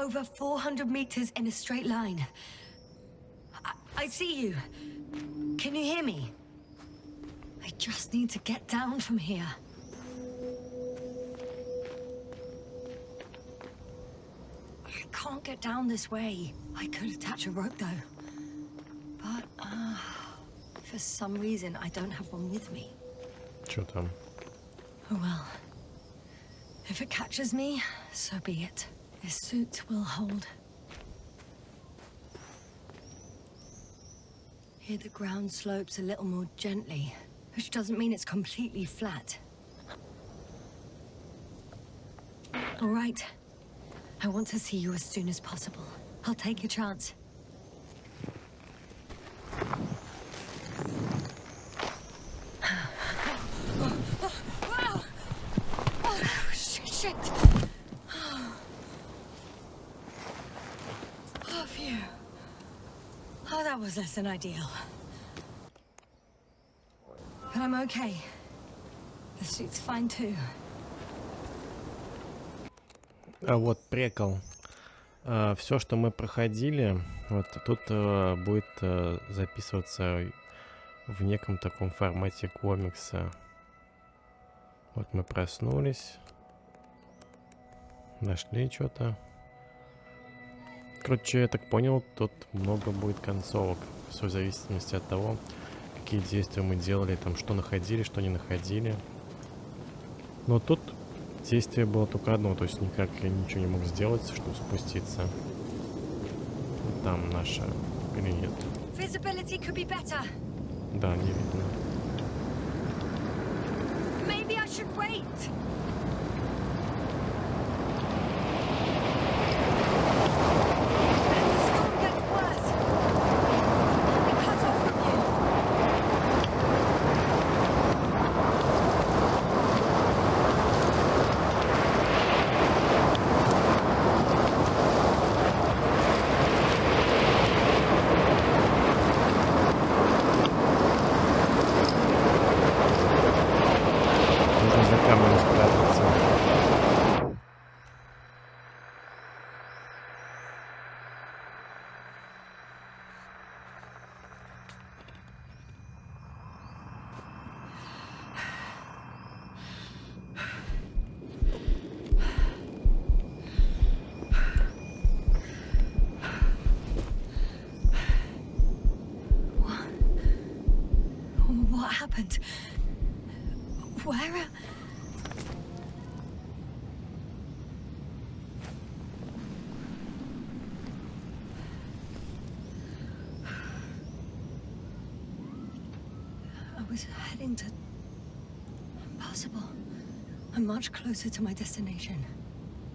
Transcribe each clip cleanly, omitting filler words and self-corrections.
over 400 meters in a straight line. I see you. Can you hear me? I just need to get down from here. I can't get down this way. I could attach a rope though. But, for some reason I don't have one with me. Чё там? Oh well. If it catches me, so be it. This suit will hold. Here the ground slopes a little more gently, which doesn't mean it's completely flat. All right. I want to see you as soon as possible. I'll take a chance. Shit! Oh, phew. Oh, that was less than ideal. But I'm okay. The suit's fine too. А вот прикол. Все, что мы проходили, вот тут будет записываться в неком таком формате комикса. Вот мы проснулись, нашли что-то. Короче, я так понял, тут много будет концовок. Все в зависимости от того, какие действия мы делали, там что находили, что не находили. Но тут действие было только одно, то есть никак я ничего не мог сделать, чтобы спуститься. Там наша или нет? Да, не видно. Maybe I should wait. What happened? Where? I was heading to... Impossible. I'm much closer to my destination.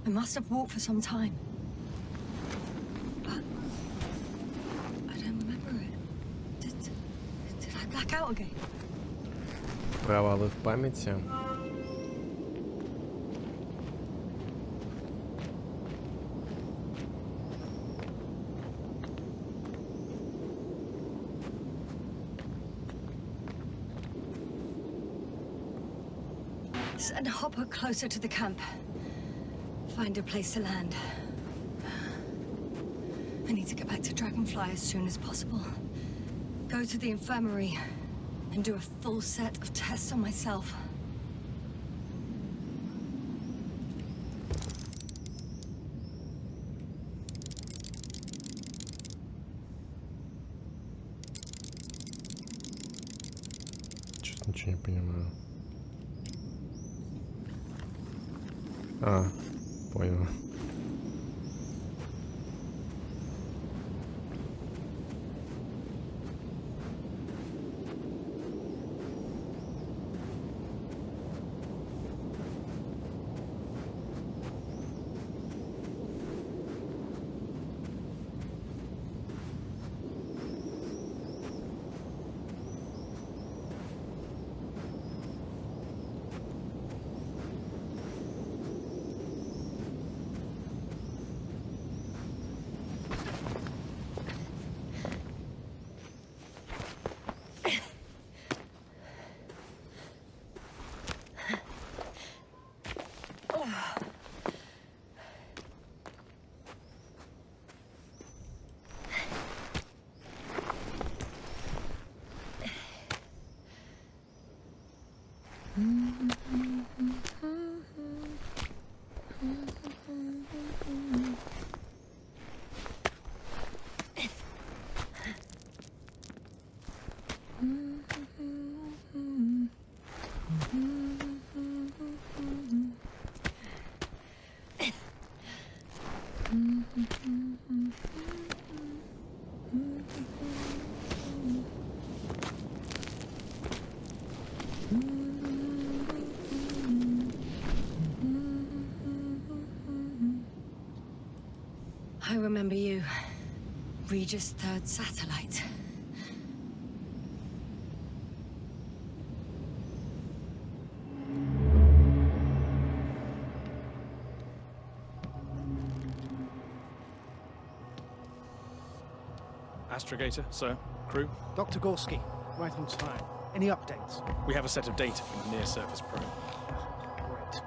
I must have walked for some time. But... I don't remember it. Did I black out again? Провалы в памяти. Send Hopper closer to the camp. Find a place to land. I need to get back to Dragonfly as soon as possible. Go to the infirmary and do a full set of tests on myself. Честно, ничего не понимаю. А, понял. I remember you. Regis' third satellite. Astrogator, sir. Crew. Dr. Gorski, right on time. Any updates? We have a set of data from the near-surface probe. Great.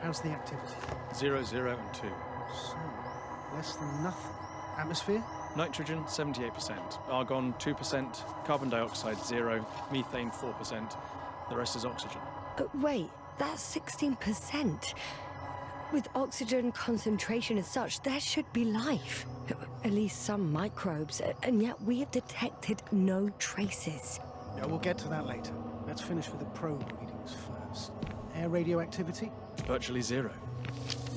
How's the activity? 0, 0, and 2. So, less than nothing. Atmosphere? Nitrogen, 78%. Argon, 2%. Carbon dioxide, 0. Methane, 4%. The rest is oxygen. Wait, that's 16%. With oxygen concentration as such, there should be life. At least some microbes, and yet we have detected no traces. Yeah, we'll get to that later. Let's finish with the probe readings first. Air radioactivity? Virtually 0.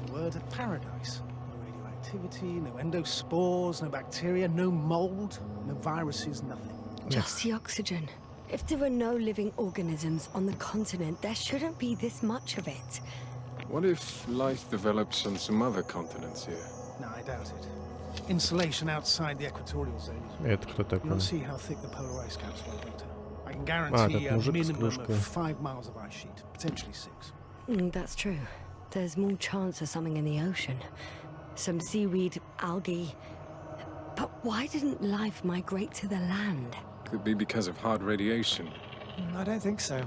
The word of paradise. No radioactivity, no endospores, no bacteria, no mold, no viruses, nothing. Just the oxygen. If there are no living organisms on the continent, there shouldn't be this much of it. What if life develops on some other continents here? No, I doubt it. Insulation outside the equatorial zone is... Это кто You такой? don't see how thick the polar ice caps were, Doctor. I can этот guarantee a мужик с minimum кружкой. of 5 miles of ice sheet, potentially 6. That's true. There's more chance of something in the ocean. Some seaweed, algae. But why didn't life migrate to the land? Could be because of hard radiation. I don't think so.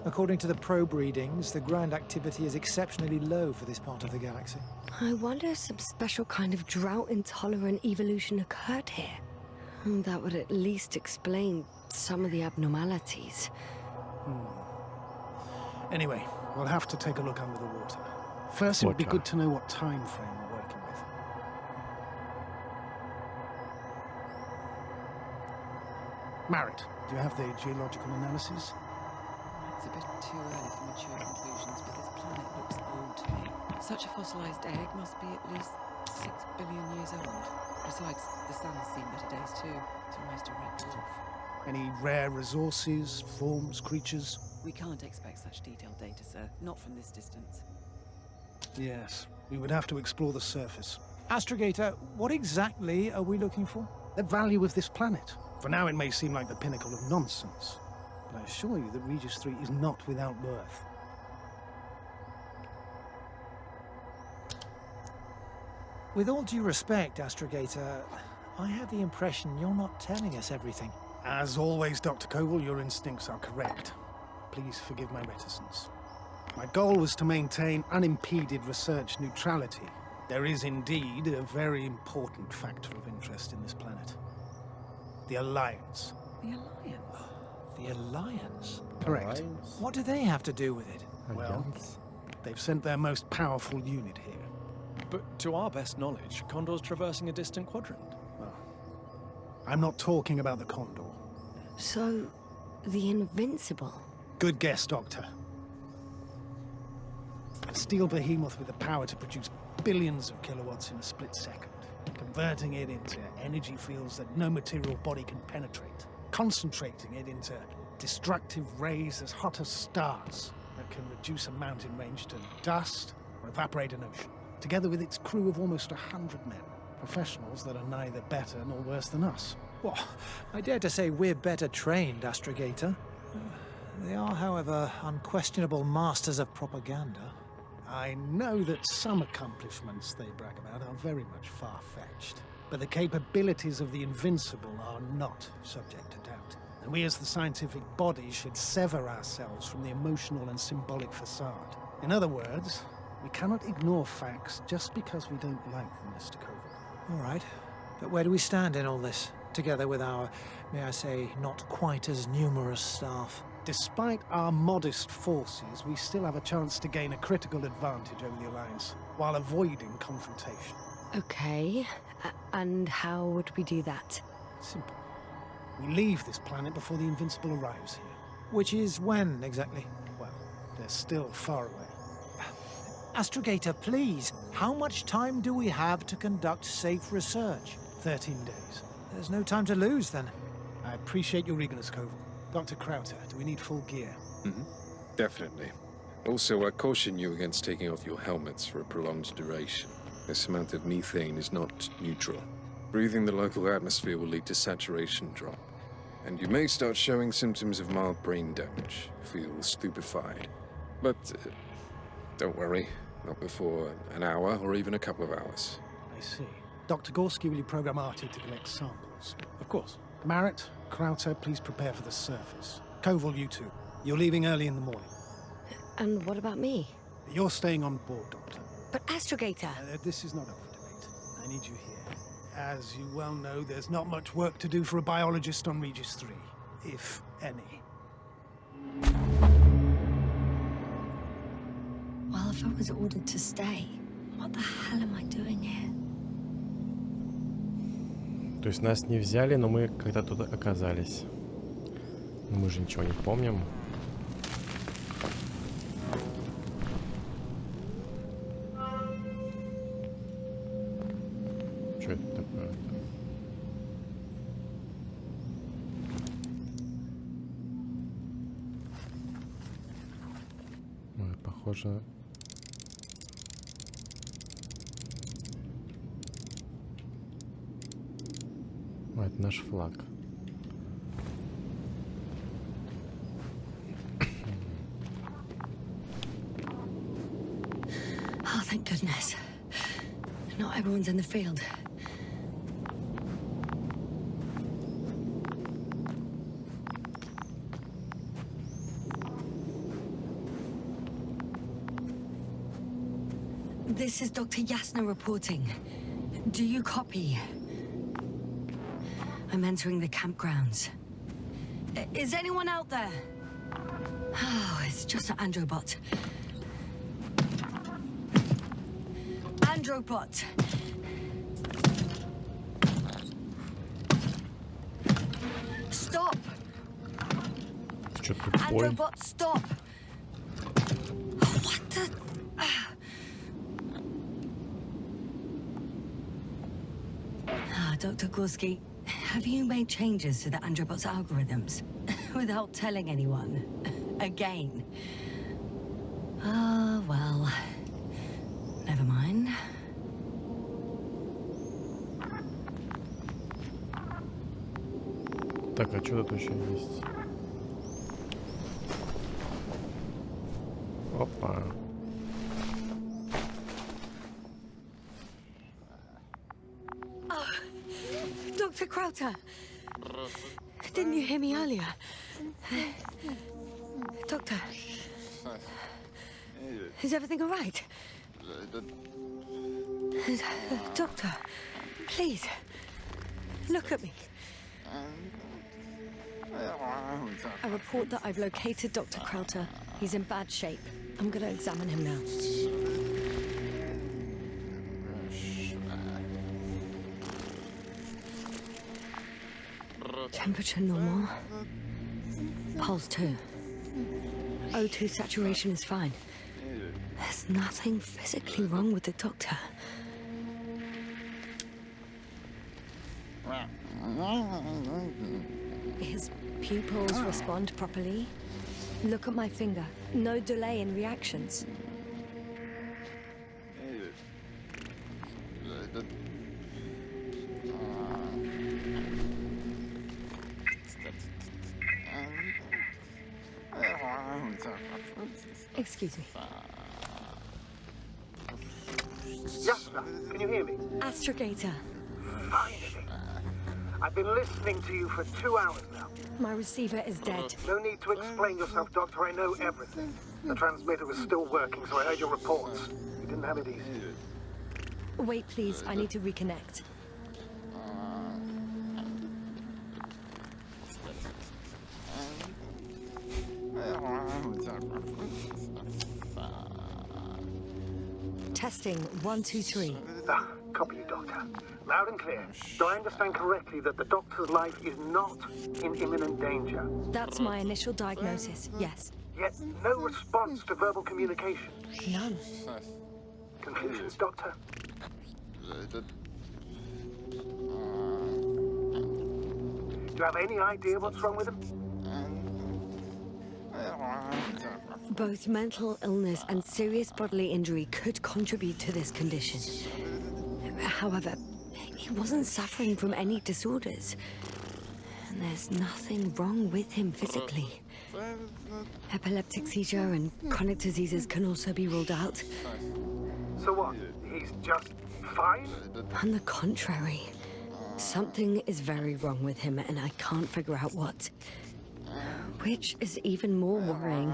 According to the probe readings, the ground activity is exceptionally low for this part of the galaxy. I wonder if some special kind of drought-intolerant evolution occurred here. That would at least explain some of the abnormalities. Anyway, we'll have to take a look under the water. First, it would be Water. good to know what time frame we're working with. Marriott, do you have the geological analysis? It's a bit too early for mature conclusions, but this planet looks old to me. Such a fossilized egg must be at least 6 billion years old. Besides, the sun's seen better days too. It's almost a red dwarf. Any rare resources, forms, creatures? We can't expect such detailed data, sir. Not from this distance. Yes, we would have to explore the surface. Astrogator, what exactly are we looking for? The value of this planet. For now, it may seem like the pinnacle of nonsense, but I assure you that Regis 3 is not without worth. With all due respect, Astrogator, I have the impression you're not telling us everything. As always, Dr. Koval, your instincts are correct. Please forgive my reticence. My goal was to maintain unimpeded research neutrality. There is indeed a very important factor of interest in this planet. The Alliance. The Alliance? The Alliance? Correct. What do they have to do with it? Well, they've sent their most powerful unit here. But to our best knowledge, Condor's traversing a distant quadrant. Well, I'm not talking about the Condor. So, the Invincible. Good guess, Doctor. A steel behemoth with the power to produce billions of kilowatts in a split second, converting it into energy fields that no material body can penetrate, concentrating it into destructive rays as hot as stars that can reduce a mountain range to dust or evaporate an ocean, together with its crew of almost 100 men, professionals that are neither better nor worse than us. Well, I dare to say we're better trained, Astrogator. They are, however, unquestionable masters of propaganda. I know that some accomplishments they brag about are very much far-fetched, but the capabilities of the Invincible are not subject to doubt. And we as the scientific body should sever ourselves from the emotional and symbolic facade. In other words, we cannot ignore facts just because we don't like them, Mr. Koval. All right, but where do we stand in all this, together with our, may I say, not quite as numerous staff? Despite our modest forces, we still have a chance to gain a critical advantage over the Alliance, while avoiding confrontation. Okay, and how would we do that? Simple. We leave this planet before the Invincible arrives here. Which is when, exactly? Well, they're still far away. Astrogator, please, how much time do we have to conduct safe research? 13 days. There's no time to lose, then. I appreciate your eagerness, Koval. Dr. Krauter, do we need full gear? Definitely. Also, I caution you against taking off your helmets for a prolonged duration. This amount of methane is not neutral. Breathing the local atmosphere will lead to saturation drop, and you may start showing symptoms of mild brain damage, feel stupefied. But don't worry, not before an hour or even a couple of hours. I see. Dr. Gorski, will you program Artie to collect samples? Of course. Marrett, Krauter, please prepare for the surface. Koval, you two. You're leaving early in the morning. And what about me? You're staying on board, Doctor. But Astrogator... This is not up for debate. I need you here. As you well know, there's not much work to do for a biologist on Regis 3, if any. Well, if I was ordered to stay, what the hell am I doing here? То есть нас не взяли, но мы когда тут оказались. Но мы же ничего не помним. Что это такое? Ой, похоже... О, это наш флаг. Oh, thank goodness. Not everyone's in the field. This is Dr. Yasna reporting. Do you copy? I'm entering the campgrounds. Is anyone out there? Oh, it's just an Androbot. Androbot! Stop! Что тупой? Androbot, stop! What the... Dr. Gorski, have you made changes to the Androbot's algorithms without telling anyone? Again? Oh, well... Never mind. Так, а что тут еще есть? Опа. Dr. Krauter! Didn't you hear me earlier? Doctor? Is everything all right? Doctor, please, look at me. I report that I've located Dr. Krauter. He's in bad shape. I'm gonna examine him now. Temperature normal. Pulse 2. O2 saturation is fine. There's nothing physically wrong with the doctor. His pupils respond properly. Look at my finger. No delay in reactions. Excuse me. Yasna, can you hear me? Astrogator. Finally. I've been listening to you for 2 hours now. My receiver is dead. No need to explain yourself, Doctor. I know everything. The transmitter was still working, so I heard your reports. You didn't have it easy. Wait, please. I need to reconnect. Testing 1, 2, 3. Copy you, Doctor. Loud and clear. Do I understand correctly that the Doctor's life is not in imminent danger? That's my initial diagnosis, yes. Yet no response to verbal communication. None. Conclusions, Doctor? Do you have any idea what's wrong with him? Both mental illness and serious bodily injury could contribute to this condition. However, he wasn't suffering from any disorders. And there's nothing wrong with him physically. Epileptic seizure and chronic diseases can also be ruled out. So what? He's just fine? On the contrary, something is very wrong with him and I can't figure out what. Which is even more worrying.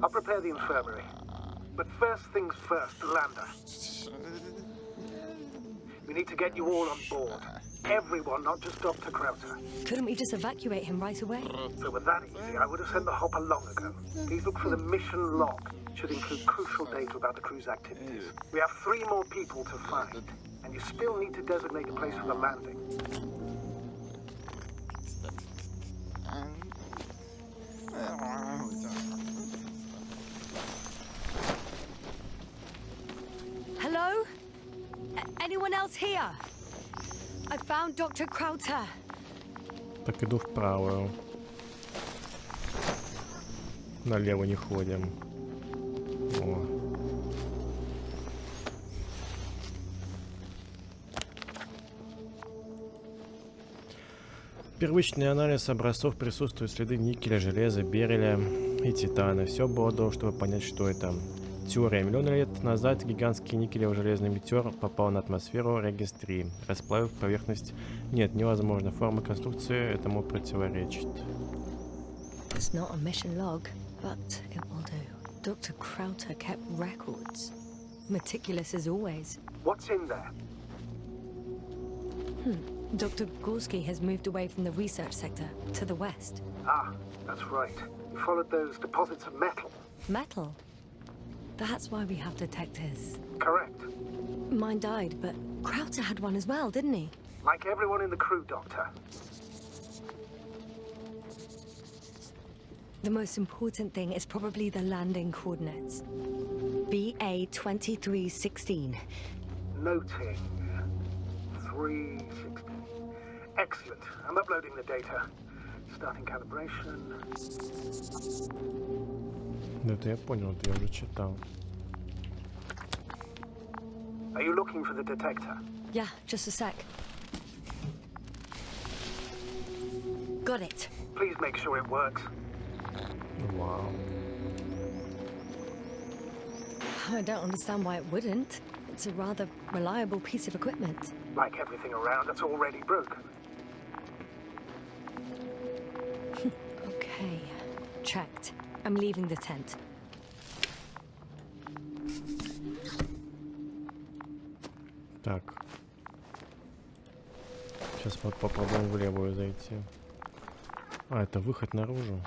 I'll prepare the infirmary. But first things first, Lander. We need to get you all on board. Everyone, not just Dr. Krauter. Couldn't we just evacuate him right away? If it were that easy, I would have sent the hopper long ago. Please look for the mission log. It should include crucial data about the crew's activities. We have 3 more people to find, and you still need to designate a place for the landing. Hello? Anyone else here? I found Dr. Krauter. Так иду в правую. Налево не ходим. О. Первичный анализ образцов присутствуют следы никеля, железа, берилля и титана. Все было до, чтобы понять, что это. Теория. Миллионы лет назад гигантский никелевый железный метеор попал на атмосферу Регис-3, расплавив поверхность. Нет, невозможно. Форма конструкции этому противоречит. It's not a mission log, but it will do. Dr. Krauter kept records. Meticulous as always. What's in there? Dr. Gorski has moved away from the research sector to the west. Ah, that's right. You followed those deposits of metal. Metal? That's why we have detectors. Correct. Mine died, but Krauter had one as well, didn't he? Like everyone in the crew, Doctor. The most important thing is probably the landing coordinates. BA 2316. Noting. 316. Excellent. I'm uploading the data. Starting calibration. Это я понял, это я уже читал. Are you looking for the detector? Yeah, just a sec. Got it. Please make sure it works. Вау. I don't understand why it wouldn't. It's a rather reliable piece of equipment. Like everything around that's already broken. Okay, checked. I'm leaving the tent. Так. Сейчас вот попробуем в левую зайти. А, это выход наружу.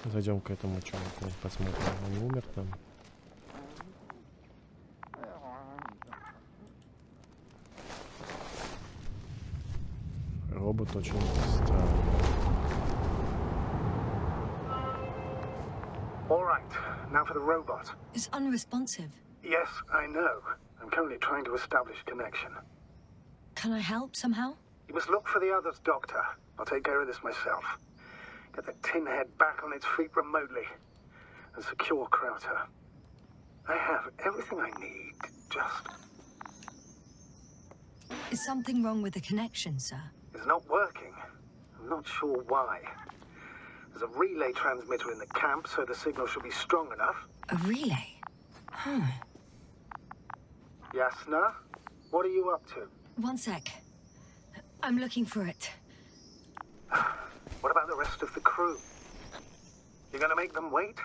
Зайдем к этому чуваку, посмотрим, он не умер там. Робот очень странный. All right, now for the robot. It's unresponsive. Yes, I know. I'm currently trying to establish connection. Can I help somehow? You must look for the others, Doctor. I'll take care of this myself. Get the tin head back on its feet remotely. And secure Krauter. I have everything I need, just... Is something wrong with the connection, sir? It's not working. I'm not sure why. There's a relay transmitter in the camp, so the signal should be strong enough. A relay? Huh. Yasna, what are you up to? One sec. I'm looking for it. What about the rest of the crew? You're gonna make them wait?